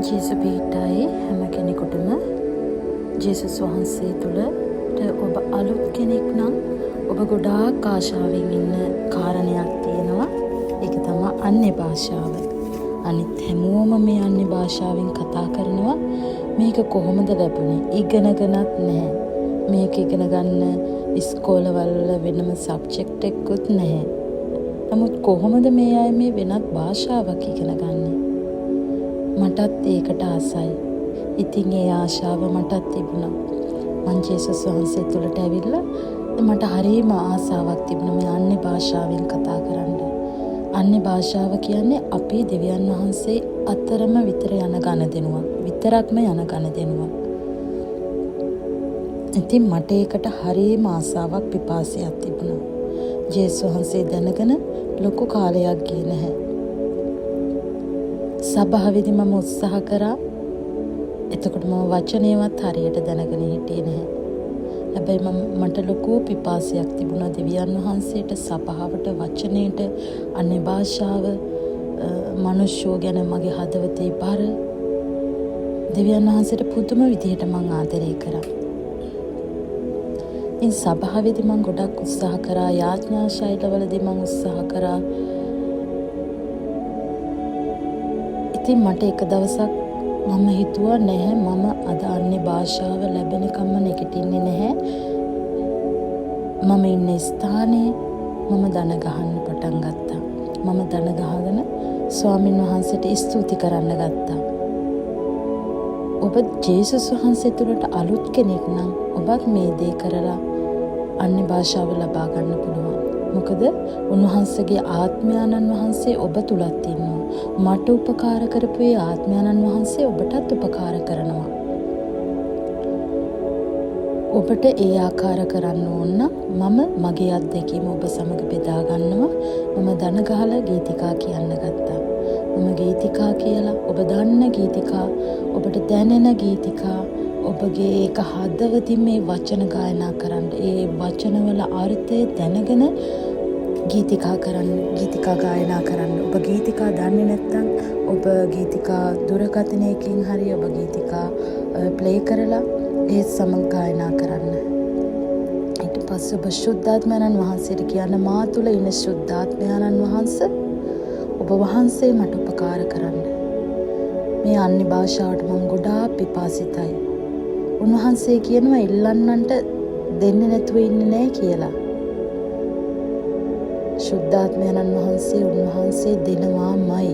ජේසුස්වීටයි හැම කෙනෙකුටම ජේසුස් වහන්සේ තුළට ඔබ අලුත් කෙනෙක් නම් ඔබ ගොඩාක් ආශාවෙන් ඉන්න කාරණයක් තියෙනවා. ඒක තමයි අන්‍ය භාෂාව. අනිත් හැමෝම මේ අන්‍ය භාෂාවෙන් කතා කරනවා. මේක කොහොමද ලැබුණේ? ඉගෙනගනත් නැහැ. මේක ඉගෙන ගන්න ඉස්කෝලවල වෙනම සබ්ජෙක්ට් එකකුත් නැහැ. නමුත් කොහොමද මේ අය මේ වෙනත් භාෂාවක් ඉගෙන ගන්නේ? මටත් ඒකට ආසයි. ඉතින් ඒ ආශාව මටත් තිබුණා. මං ජේසුස් වහන්සේ තුළට ඇවිල්ලා මට හරියම ආසාවක් තිබුණා මේ අන්‍ය භාෂාවෙන් කතා කරන්න. අන්‍ය භාෂාව කියන්නේ අපේ දෙවියන් වහන්සේ අතරම විතර යන ගනුදෙනුවක්. විතරක්ම යන ගනුදෙනුවක්. ඉතින් මට ඒකට හරියම ආසාවක් පිපාසයක් තිබුණා. ජේසුස් වහන්සේ දැනගෙන ලොකු කාලයක් ගියේ නැහැ. සභාවේදී මම උත්සාහ කරා. එතකොට මම වචනේවත් හරියට දැනගෙන හිටියේ නැහැ. හැබැයි මට ලොකු පිපාසයක් තිබුණා දෙවියන් වහන්සේට, සභාවට, වචනේට, අන්‍ය භාෂාව, මනුෂ්‍යෝ ගැන මගේ හදවතේ බර. දෙවියන් වහන්සේට පුදුම විදිහට මං ආදරය කරා. ඉතින් සභාවේදී මං ගොඩක් උත්සාහ කරා, යාඥා ශෛලවලදී මං උත්සාහ කරා. ඉතින් මට එක දවසක් මම හිතුවා නැහැ මම අද අන්‍ය භාෂාව ලැබෙනකම්ම නැගිටින්නේ නැහැ. මම ඉන්න ස්ථානයේ මම දන ගහන්න පටන් ගත්තා. මම දන ගහගෙන ස්වාමින් වහන්සේට ස්තුති කරන්න ගත්තා. ඔබ ජේසුස් වහන්සේ තුළට අලුත් කෙනෙක් නම් ඔබත් මේ දේ කරලා අන්‍ය භාෂාව ලබා ගන්න පුළුවන්. මොකද උන්වහන්සේගේ ආත්මයන්න් වහන්සේ ඔබ තුලත් ඉන්නවා. මට උපකාර කරපු ඒ ආත්මයන්න් වහන්සේ ඔබටත් උපකාර කරනවා. ඔබට ඒ ආකාර කරන්න ඕන නම් මම මගේ අත්දැකීම ඔබ සමග බෙදා ගන්නවා. මම දන ගහලා ගීතිකා කියන්න ගත්තා. මම ගීතිකා කියලා ඔබ දන්න ගීතිකා, ඔබට දැනෙන ගීතිකා, ඔබගේ ඒක හදවතින් මේ වචන ගායනා කරන්න. ඒ වචනවල අර්ථය දැනගෙන ගීතිකා කරන්න, ගීතිකා ගායනා කරන්න. ඔබ ගීතිකා දන්නේ නැත්නම් ඔබ ගීතිකා දුරකථනයකින් හරි ඔබ ගීතිකා ප්ලේ කරලා ඒ සමග ගායනා කරන්න. ඊට පස්සේ ඔබ ශුද්ධාත්මයන්න් වහන්සේට කියන්න, මා තුළ ඉන්න ශුද්ධාත්මයන්න් වහන්සේ ඔබ වහන්සේ මට උපකාර කරන්න. මේ අන්‍ය භාෂාවට මම ගොඩාක් පිපාසිතයි. උන්වහන්සේ කියනවා ඉල්ලන්නන්ට දෙන්නේ නැතුව ඉන්නේ නැහැ කියලා. ශුද්ධාත්මයන්න් වහන්සේ උන්වහන්සේ දෙනවාමයි.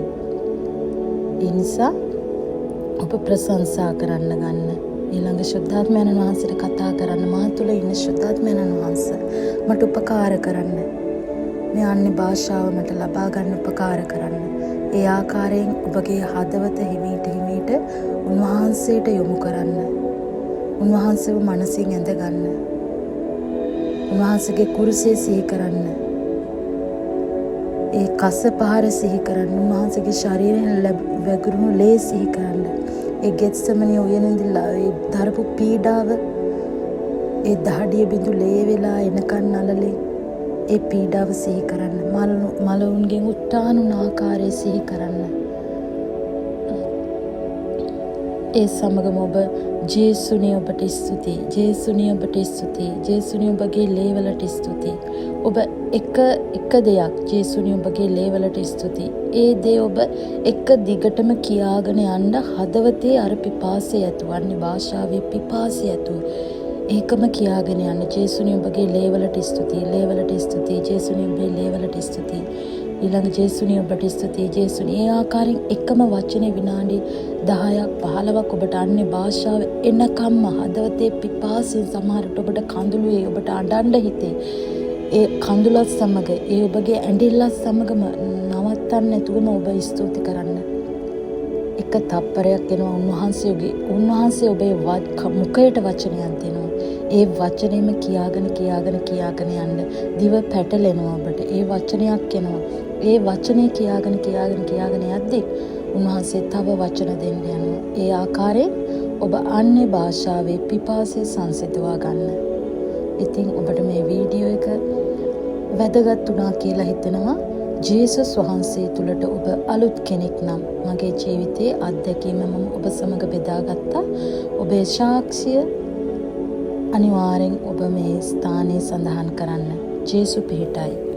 ඒ නිසා ඔබ ප්‍රශංසා කරන්න ගන්න. ඊළඟ ශුද්ධාත්මයන්න් වහන්සේට කතා කරන්න, මා තුළ ඉන්න ශුද්ධාත්මයන්න් වහන්සේ මට උපකාර කරන්න. මේ අන්‍ය භාෂාව මට ලබා ගන්න උපකාර කරන්න. ඒ ආකාරයෙන් ඔබගේ හදවත හිමීට උන්වහන්සේට යොමු කරන්න. උන්වහන්සේව මනසින් ඇඳ ගන්න. උන්වහන්සේගේ කුරුසය සිහි කරන්න. ඒ කස පහර සිහි කරන්න. උන්වහන්සේගේ ශරීරයෙන් වැගිරුණු ලේ සිහි කරන්න. ඒ ගෙත්සමනි උයනේදීලා ඒ දරපු පීඩාව, ඒ දහඩිය බිඳු ලේ වෙලා එනකන් නලලේ ඒ පීඩාව සිහි කරන්න. මලවුන්ගෙන් උත්තානුන ආකාරය සිහි කරන්න. ඒ සමගම ඔබ ජේසුනේ ඔබට ස්තුතියි, ජේසුනේ ඔබට ස්තුතියි, ජේසුනේ ඔබගේ ලේවලට ස්තුතියි. ඔබ එක දෙයක් ජේසුනේ ඔබගේ ලේවලට ස්තුතියි. ඒ දේ ඔබ එක දිගටම කියාගෙන යන්න හදවතේ අර පිපාසය ඇතුවන්නේ, භාෂාවේ පිපාසය ඇතුව ඒකම කියාගෙන යන්න. ජේසුනේ ඔබගේ ලේවලට ස්තුතියි, ලේවලට ස්තුතියි, ජේසුනේ ඔබේ ලේවලට ස්තුතියි. ඊළඟ ජේසුනේ ඔබට ස්තුතියි, ජේසුනේ. ඒ ආකාරයෙන් එකම වචනේ විනාඩි 10ක් 15ක් ඔබට අන්‍ය භාෂාව එනකම්ම හදවතේ පිපාසයෙන් සමහරට ඔබට කඳුළුවේ, ඔබට අඬන්න හිතේ. ඒ කඳුලත් සමග, ඒ ඔබගේ ඇඬිල්ලත් සමගම නවත්තන්න නැතුවම ඔබ ස්තුති කරන්න. එක තප්පරයක් එනවා උන්වහන්සේ ඔබේ මුඛයට වචනයක් දෙනවා. ඒ වචනේම කියාගෙන යන්න. දිව පැටලෙනවා ඔබට. ඒ වචනයක් එනවා. ඒ වචනේ කියාගෙන යද්දී උන්වහන්සේ තව වචන දෙන්න යනවා. ඒ ආකාරයෙන් ඔබ අන්‍ය භාෂාවේ පිපාසය සංසිඳවා ගන්න. ඉතින් ඔබට මේ වීඩියෝ එක වැදගත් වුණා කියලා හිතනවා. ජේසුස් වහන්සේ තුළට ඔබ අලුත් කෙනෙක් නම් මගේ ජීවිතයේ අත්දැකීම මම ඔබ සමග බෙදාගත්තා. ඔබේ සාක්ෂිය අනිවාර්යෙන් ඔබ මේ ස්ථානයේ සඳහන් කරන්න. ජේසු පිහිටයි.